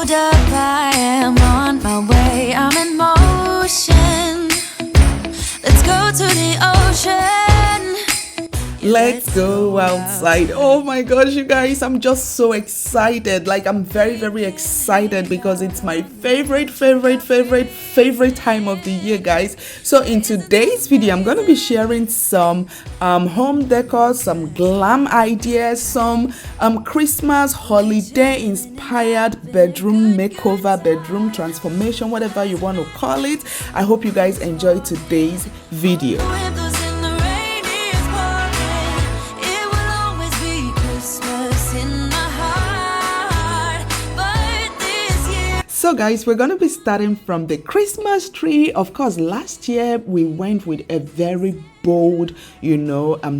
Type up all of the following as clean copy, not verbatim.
hold up, I am on my way, I'm in motion. Let's go to the ocean. Let's go outside. Oh my gosh, you guys, I'm just so excited. Like, I'm very, very excited because it's my favorite time of the year, guys. So in today's video, I'm going to be sharing some home decor, some glam ideas, some Christmas holiday inspired bedroom makeover, bedroom transformation, whatever you want to call it. I hope you guys enjoy today's video. So guys, we're going to be starting from the Christmas tree. Of course, last year we went with a very bold,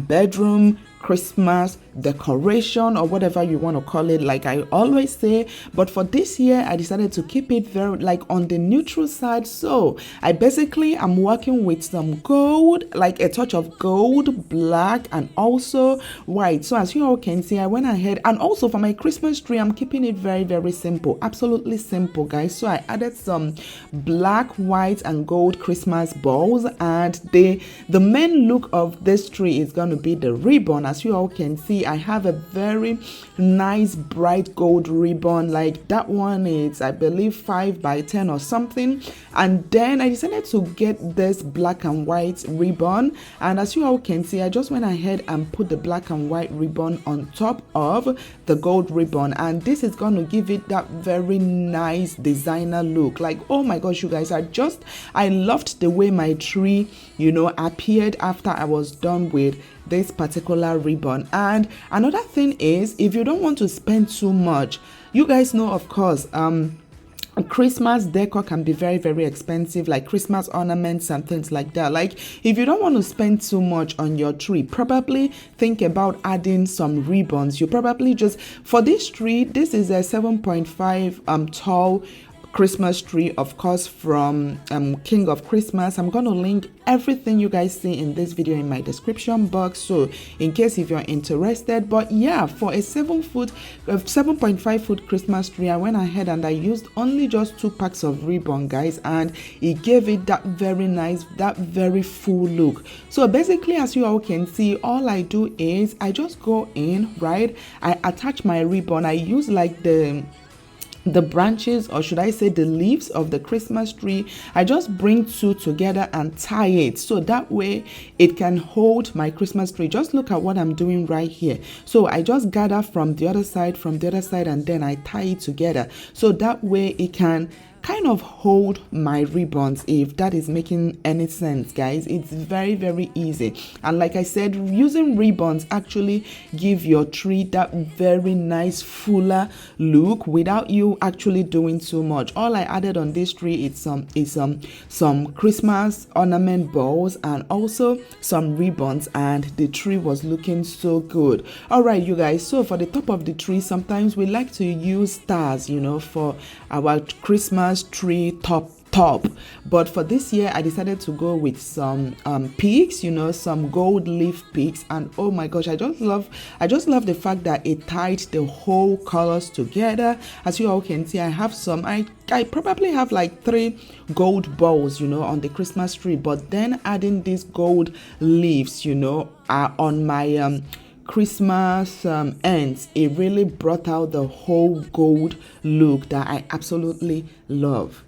bedroom Christmas decoration or whatever you want to call it, like I always say. But for this year, I decided to keep it very on the neutral side. So I'm working with some gold, like a touch of gold, black, and also white. So as you all can see, I went ahead, and also for my Christmas tree, I'm keeping it very, very simple, absolutely simple, guys. So I added some black, white, and gold Christmas balls, and the main look of this tree is going to be the ribbon. As you all can see, I have a very nice bright gold ribbon, like that one is, I believe, 5 by 10 or something. And then I decided to get this black and white ribbon, and as you all can see, I just went ahead and put the black and white ribbon on top of the gold ribbon, and this is going to give it that very nice designer look. Like, oh my gosh, you guys, I loved the way my tree appeared after I was done with this particular ribbon. And another thing is, if you don't want to spend too much, you guys know, of course, Christmas decor can be very, very expensive, like Christmas ornaments and things like that. Like, if you don't want to spend too much on your tree, probably think about adding some ribbons. You probably just, for this tree, this is a 7.5 tall Christmas tree, of course, from King of Christmas. I'm going to link everything you guys see in this video in my description box, so in case if you're interested. But yeah, for a 7.5 foot Christmas tree, I went ahead and I used only just 2 packs of ribbon, guys, and it gave it that very nice, that very full look. So basically, as you all can see, all I do is I just go in, right, I attach my ribbon. I use like the branches, or should I say the leaves of the Christmas tree. I just bring 2 together and tie it, so that way it can hold my Christmas tree. Just look at what I'm doing right here. So I just gather from the other side, and then I tie it together, so that way it can kind of hold my ribbons, if that is making any sense, guys. It's very, very easy, and like I said, using ribbons actually give your tree that very nice fuller look without you actually doing too much. All I added on this tree is some Christmas ornament balls and also some ribbons, and the tree was looking so good. All right, you guys, so for the top of the tree, sometimes we like to use stars, for our Christmas tree top, but for this year I decided to go with some peaks, some gold leaf peaks. And oh my gosh, I just love the fact that it tied the whole colors together. As you all can see, I have some, I probably have like 3 gold balls, on the Christmas tree, but then adding these gold leaves, on my Christmas ends, it really brought out the whole gold look that I absolutely love.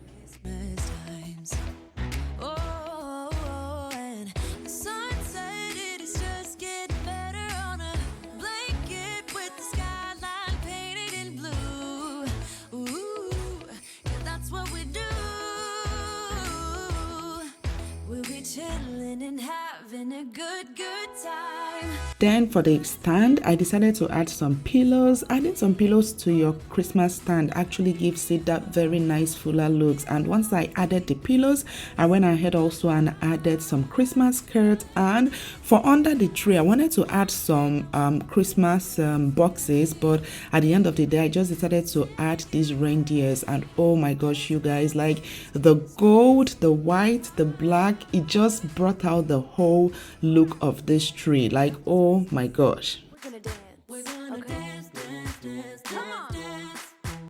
Chilling and having a good time. Then for the stand, I decided to add some pillows. Adding some pillows to your Christmas stand actually gives it that very nice fuller looks. And once I added the pillows, I went ahead also and added some Christmas skirts. And for under the tree, I wanted to add some Christmas boxes, but at the end of the day, I just decided to add these reindeers. And oh my gosh, you guys, like the gold, the white, the black, it just brought out the whole look of this tree. Like, oh my gosh. We're gonna dance. Okay. Come on.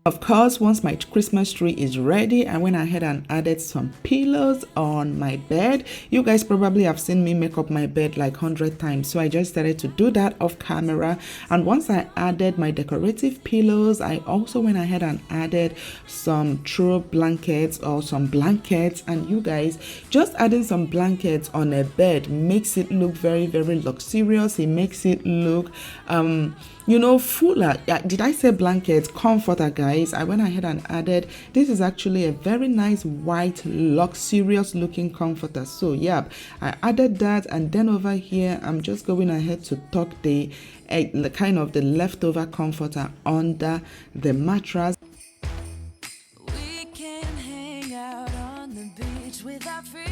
Of course, once my Christmas tree is ready, I went ahead and added some pillows on my bed. You guys probably have seen me make up my bed like 100 times, so I just started to do that off camera. And once I added my decorative pillows, I also went ahead and added some throw blankets or some blankets. And you guys, just adding some blankets on a bed makes it look very, very luxurious. It makes it look fuller. Did I say blankets? Comforter, guys. I went ahead and added, this is actually a very nice white luxurious looking comforter. So yeah, I added that, and then over here I'm just going ahead to tuck the kind of the leftover comforter under the mattress. We can hang out on the beach without freezing.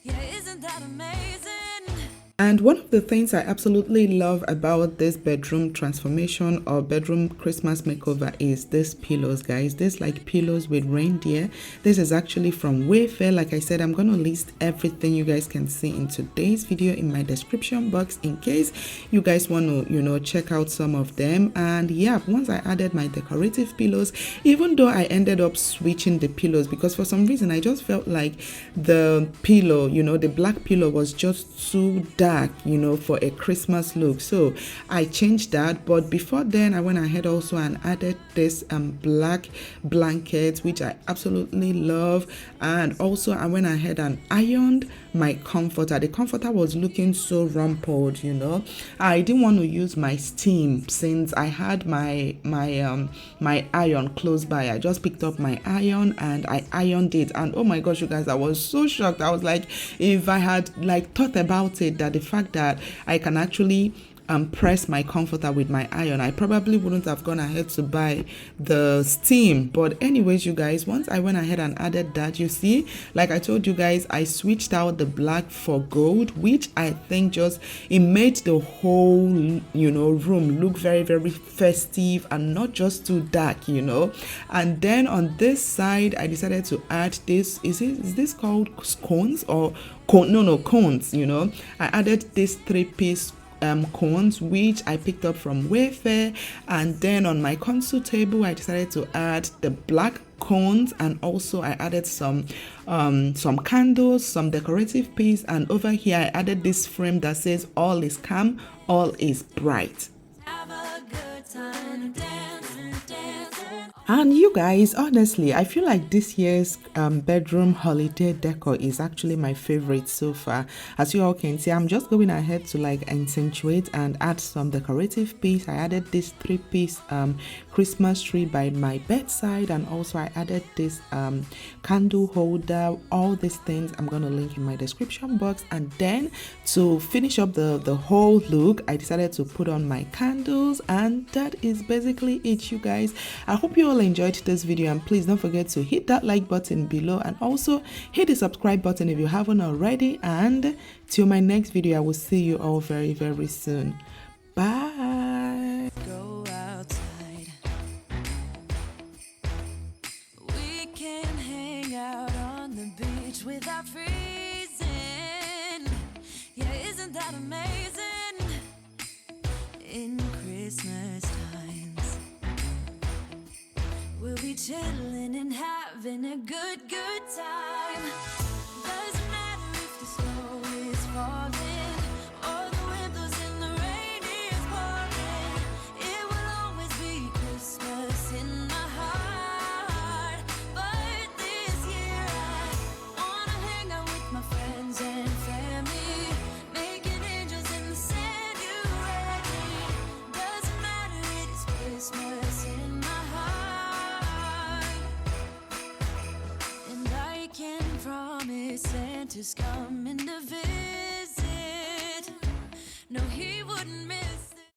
Yeah, isn't that amazing? And one of the things I absolutely love about this bedroom transformation or bedroom Christmas makeover is these pillows, guys. This like pillows with reindeer. This is actually from Wayfair. Like I said, I'm going to list everything you guys can see in today's video in my description box in case you guys want to, check out some of them. And yeah, once I added my decorative pillows, even though I ended up switching the pillows because for some reason I just felt like the pillow, the black pillow was just too dark, for a Christmas look, so I changed that. But before then, I went ahead also and added this black blanket, which I absolutely love. And also I went ahead and ironed my comforter. The comforter was looking so rumpled, I didn't want to use my steam since I had my iron close by. I just picked up my iron and I ironed it, and oh my gosh, you guys, I was so shocked. I was like, if I had thought about it, that the fact that I can actually press my comforter with my iron, I probably wouldn't have gone ahead to buy the steam. But anyways, you guys, once I went ahead and added that, you see, like I told you guys, I switched out the black for gold, which I think it made the whole room look very, very festive and not just too dark. And then on this side I decided to add this, is this called scones or cones? I added this 3-piece cones, which I picked up from Wayfair. And then on my console table, I decided to add the black cones, and also I added some candles, some decorative piece, and over here I added this frame that says all is calm, all is bright. Have a good time, dance. And you guys, honestly, I feel like this year's bedroom holiday decor is actually my favorite so far. As you all can see, I'm just going ahead to accentuate and add some decorative piece. I added this 3-piece Christmas tree by my bedside, and also I added this candle holder. All these things I'm going to link in my description box. And then to finish up the whole look, I decided to put on my candles, and that is basically it, you guys. I hope you all enjoyed this video, and please don't forget to hit that like button below, and also hit the subscribe button if you haven't already. And till my next video, I will see you all very, very soon. Bye. Go outside. We can hang out on the beach without freezing. Yeah, isn't that amazing? In Christmas times, we'll be chilling and having a good time. Doesn't matter if the snow is falling or the wind blows and the rain is pouring. It will always be Christmas in my heart. But this year I wanna hang out with my friends and family, making angels in the sand. You ready? Doesn't matter, it is Christmas in my heart. And I can promise Santa's coming to visit.